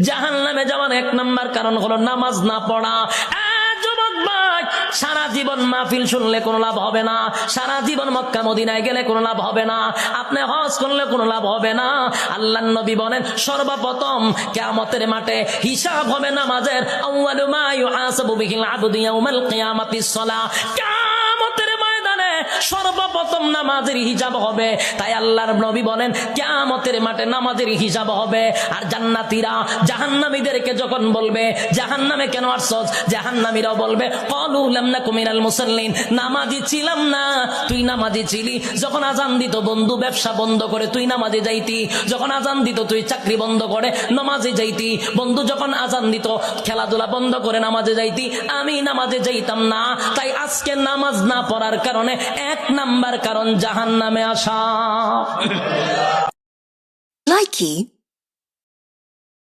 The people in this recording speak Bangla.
জাহান্নামে যাওয়ার 1 নাম্বার কারণ হলো নামাজ না পড়া। যুবক ভাই, সারা জীবন মাহফিল শুনলে কোনো লাভ হবে না, সারা জীবন মক্কা মদিনায় গেলে কোনো লাভ হবে না, আপনি হজ করলে কোনো লাভ হবে না। আল্লাহর নবী বলেন সর্বপ্রথম কিয়ামতের মাঠে হিসাব হবে নামাজের। আউয়ালু মা ইউহাসাবু বিহিল আবদু ইয়াউমাল কিয়ামাতিস সালাহ। কিয়ামতের ময়দানে সর্বপ্রথম নামাজের হিসাব হবে। তাই আল্লাহর নবী বলেন কিয়ামতের মাঠে নামাজের হিসাব হবে। আর জান্নাতীরা জাহান্নামীদেরকে যখন বলবে জাহান্নামে কেন আসছস, জাহান্নামীরাও বলবে ক্বালু লাম নাকু মিনাল মুসাল্লিন, নামাজি ছিলাম না। তুই নামাজি ছিলি যখন আযান দিত বন্ধু ব্যবসা বন্ধ করে তুই নামাজে যাইতি, যখন আযান দিত তুই চাকরি বন্ধ করে নামাজে যাইতি, বন্ধু যখন আযান দিত খেলাধুলা বন্ধ করে নামাজে যাইতি, আমি নামাজে যাইতাম না। তাই আজকে নামাজ না পড়ার কারণে 1 নাম্বার কারণ জাহান্নামে আসা। Likey